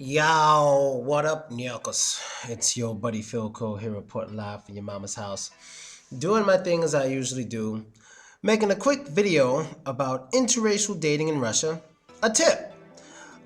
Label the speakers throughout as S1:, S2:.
S1: Yo, what up, nyokos? It's your buddy Philko here reporting live from your mama's house. Doing my thing as I usually do, making a quick video about interracial dating in Russia. A tip.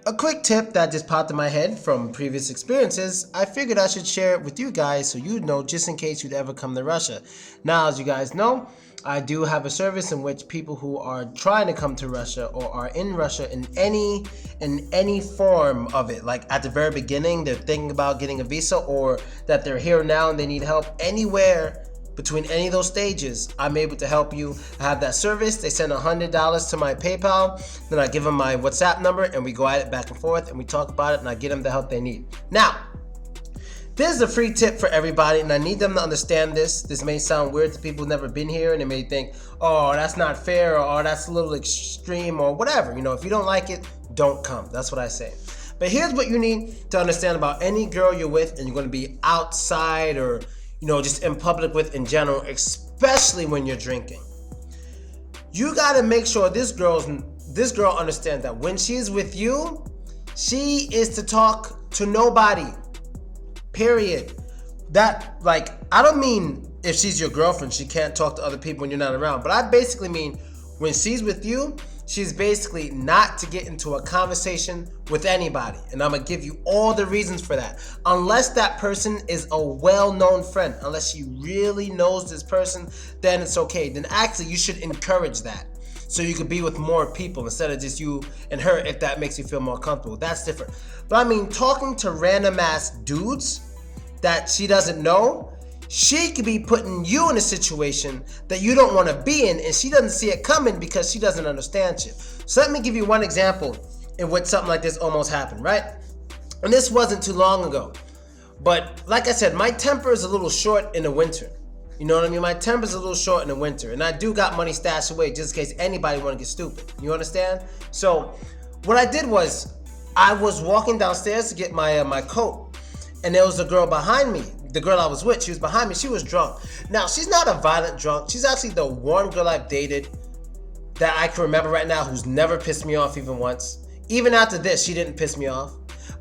S1: A quick tip that just popped in my head from previous experiences. I figured I should share it with you guys so you'd know just in case you'd ever come to Russia. Now, as you guys know, I do have a service in which people who are trying to come to Russia or are in Russia in any form of it, like at the very beginning, they're thinking about getting a visa, or that they're here now and they need help anywhere between any of those stages, I'm able to help you. I have that service. They send $100 to my PayPal. Then I give them my WhatsApp number and we go at it back and forth and we talk about it and I get them the help they need. Now, this is a free tip for everybody and I need them to understand this. This may sound weird to people who've never been here and they may think, oh, that's not fair, or oh, that's a little extreme, or whatever. You know, if you don't like it, don't come. That's what I say. But here's what you need to understand about any girl you're with and you're going to be outside or just in public with in general, especially when you're drinking. You gotta make sure this girl understands that when she's with you, she is to talk to nobody. Period. That, I don't mean if she's your girlfriend, she can't talk to other people when you're not around. But I basically mean when she's with you, she's basically not to get into a conversation with anybody. And I'm going to give you all the reasons for that. Unless that person is a well-known friend, unless she really knows this person, then it's okay. Then actually you should encourage that. So you could be with more people instead of just you and her, if that makes you feel more comfortable. That's different. But I mean, talking to random ass dudes that she doesn't know, she could be putting you in a situation that you don't want to be in, and she doesn't see it coming because she doesn't understand you. So let me give you one example in which something like this almost happened, right? And this wasn't too long ago. But like I said, my temper is a little short in the winter. You know what I mean? My temper is a little short in the winter, and I do got money stashed away just in case anybody want to get stupid. You understand? So what I did was I was walking downstairs to get my coat, and there was a girl behind me. The girl I was with, she was behind me. She was drunk. Now, she's not a violent drunk. She's actually the one girl I've dated that I can remember right now who's never pissed me off even once. Even after this, she didn't piss me off.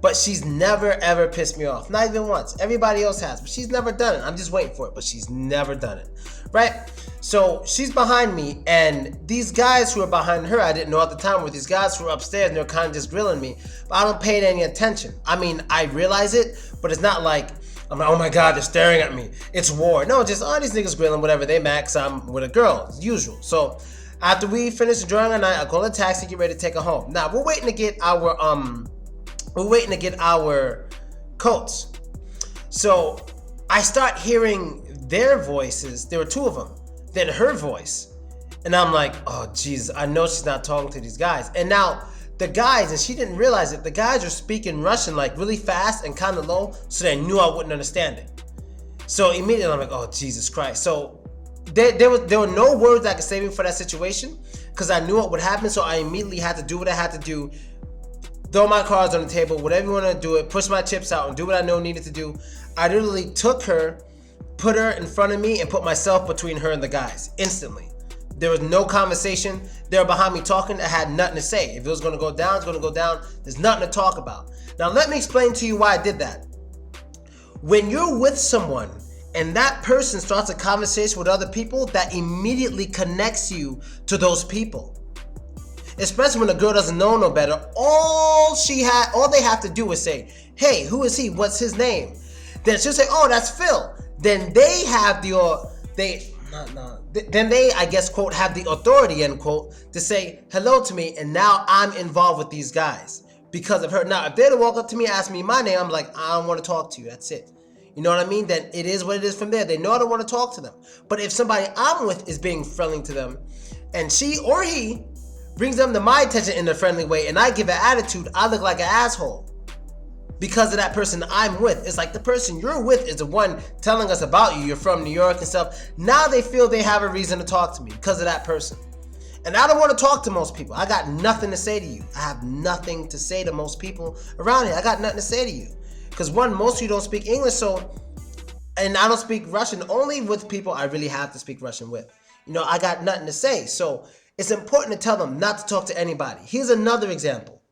S1: But she's never, ever pissed me off. Not even once. Everybody else has, but she's never done it. I'm just waiting for it, but she's never done it. Right? So she's behind me, and these guys who are behind her, I didn't know at the time, were these guys who were upstairs, and they're kind of just grilling me. But I don't pay any attention. I mean, I realize it, but it's not like, I'm like, oh my God, they're staring at me. It's war. No, just, these niggas grilling, whatever. They max, I'm with a girl, as usual. So after we finish enjoying our night, I call a taxi, get ready to take her home. Now, we're waiting to get our coats. So I start hearing their voices. There were two of them. Then her voice. And I'm like, oh, Jesus, I know she's not talking to these guys. And now the guys, and she didn't realize it, the guys are speaking Russian like really fast and kind of low, so they knew I wouldn't understand it. So immediately I'm like, oh, Jesus Christ. So there were no words I could save me for that situation because I knew what would happen. So I immediately had to do what I had to do. Throw my cards on the table, whatever you want to do it, push my chips out and do what I know needed to do. I literally took her, put her in front of me, and put myself between her and the guys instantly. There was no conversation. They were behind me talking. I had nothing to say. If it was going to go down, it's going to go down. There's nothing to talk about. Now, let me explain to you why I did that. When you're with someone and that person starts a conversation with other people, that immediately connects you to those people. Especially when the girl doesn't know no better. All they have to do is say, hey, who is he? What's his name? Then she'll say, oh, that's Phil. Then they have then they, I guess, quote, have the authority, end quote, to say hello to me, and now I'm involved with these guys because of her. Now, if they'd walk up to me and ask me my name, I'm like, I don't want to talk to you. That's it. You know what I mean? Then it is what it is from there. They know I don't want to talk to them. But if somebody I'm with is being friendly to them, and she or he brings them to my attention in a friendly way, and I give an attitude, I look like an asshole because of that person I'm with. It's like the person you're with is the one telling us about you. You're from New York and stuff. Now they feel they have a reason to talk to me because of that person. And I don't want to talk to most people. I got nothing to say to you. I have nothing to say to most people around here. I got nothing to say to you. Because one, most of you don't speak English, and I don't speak Russian. Only with people I really have to speak Russian with. I got nothing to say. So it's important to tell them not to talk to anybody. Here's another example.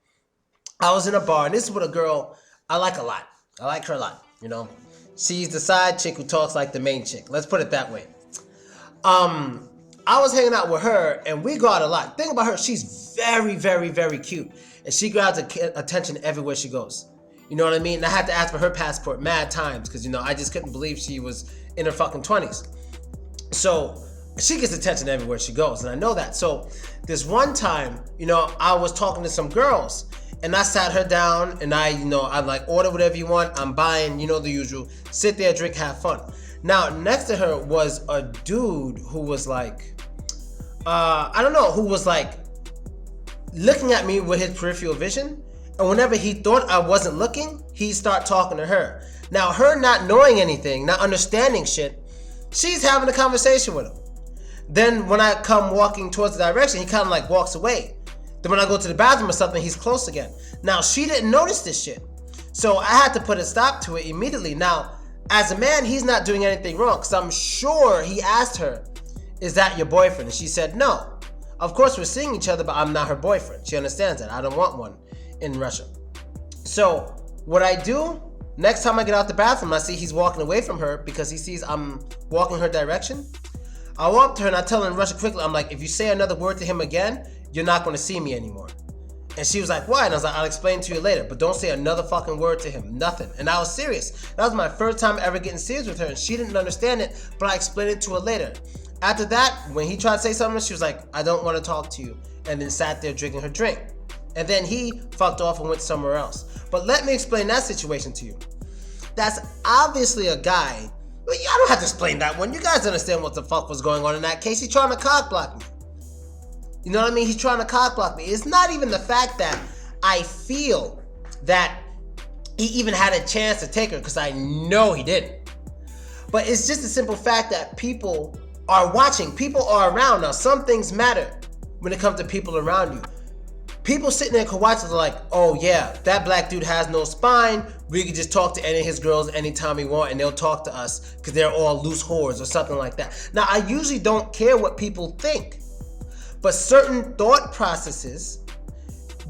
S1: I was in a bar, and this is what a girl I like a lot. I like her a lot, you know. She's the side chick who talks like the main chick. Let's put it that way. I was hanging out with her and we go out a lot. Think about her, she's very, very, very cute. And she grabs attention everywhere she goes. You know what I mean? And I had to ask for her passport mad times because, you know, I just couldn't believe she was in her fucking 20s. So she gets attention everywhere she goes, and I know that. So this one time, you know, I was talking to some girls and I sat her down and I'm like, order whatever you want. I'm buying, you know, the usual. Sit there, drink, have fun. Now, next to her was a dude who was like, who was like looking at me with his peripheral vision. And whenever he thought I wasn't looking, he'd start talking to her. Now, her not knowing anything, not understanding shit, she's having a conversation with him. Then when I come walking towards the direction, he kind of like walks away. Then when I go to the bathroom or something, he's close again. Now, she didn't notice this shit. So I had to put a stop to it immediately. Now, as a man, he's not doing anything wrong because I'm sure he asked her, is that your boyfriend? And she said, no. Of course, we're seeing each other, but I'm not her boyfriend. She understands that. I don't want one in Russia. So what I do, next time I get out the bathroom, I see he's walking away from her because he sees I'm walking her direction. I walk to her and I tell her in Russian quickly, I'm like, if you say another word to him again, you're not going to see me anymore. And she was like, why? And I was like, I'll explain to you later, but don't say another fucking word to him. Nothing. And I was serious. That was my first time ever getting serious with her, and she didn't understand it, but I explained it to her later. After that, when he tried to say something, she was like, I don't want to talk to you, and then sat there drinking her drink. And then he fucked off and went somewhere else. But let me explain that situation to you. That's obviously a guy. I don't have to explain that one. You guys understand what the fuck was going on in that case. He's trying to cock block me. You know what I mean? He's trying to cock block me. It's not even the fact that I feel that he even had a chance to take her, because I know he didn't. But it's just the simple fact that people are watching. People are around. Now, some things matter when it comes to people around you. People sitting there watching are like, oh yeah, that black dude has no spine. We could just talk to any of his girls anytime we want and they'll talk to us because they're all loose whores or something like that. Now, I usually don't care what people think, but certain thought processes,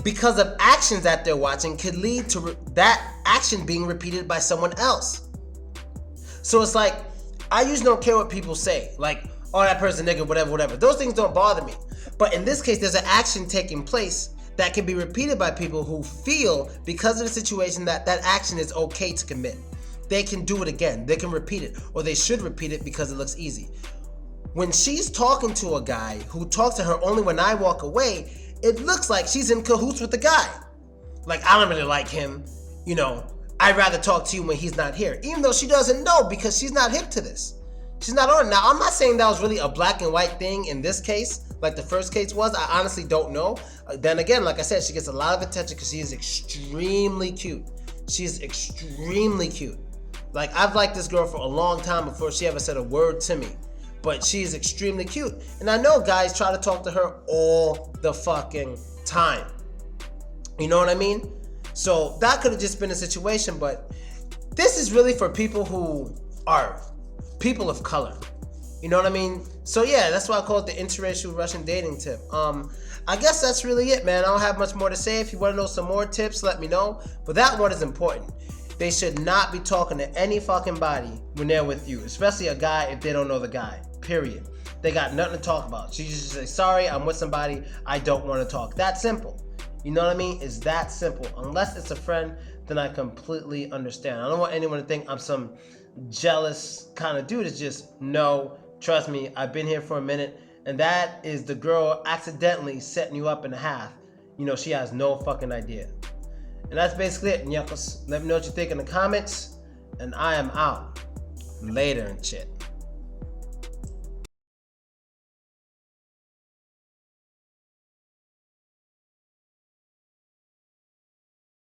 S1: because of actions that they're watching, could lead to that action being repeated by someone else. So it's like, I usually don't care what people say. Like, oh, that person nigga, whatever. Those things don't bother me. But in this case, there's an action taking place that can be repeated by people who feel, because of the situation, that that action is okay to commit. They can do it again. They can repeat it, or they should repeat it because it looks easy. When she's talking to a guy who talks to her only when I walk away, it looks like she's in cahoots with the guy. Like, I don't really like him. You know, I'd rather talk to you when he's not here. Even though she doesn't know, because she's not hip to this. She's not on it. Now, I'm not saying that was really a black and white thing in this case, like the first case was. I honestly don't know. Then again, like I said, she gets a lot of attention because she is extremely cute. She's extremely cute. Like, I've liked this girl for a long time before she ever said a word to me. But she's extremely cute. And I know guys try to talk to her all the fucking time. You know what I mean? So that could have just been a situation, but this is really for people who are people of color. You know what I mean? So yeah, that's why I call it the interracial Russian dating tip. I guess that's really it, man. I don't have much more to say. If you want to know some more tips, let me know. But that one is important. They should not be talking to any fucking body when they're with you, especially a guy if they don't know the guy, period. They got nothing to talk about. So you just say, sorry, I'm with somebody, I don't want to talk. That simple. You know what I mean? It's that simple. Unless it's a friend, then I completely understand. I don't want anyone to think I'm some jealous kind of dude. It's just, no, trust me, I've been here for a minute, and that is the girl accidentally setting you up in half. You know, she has no fucking idea. And that's basically it, nyakos. Let me know what you think in the comments, and I am out. Later and shit.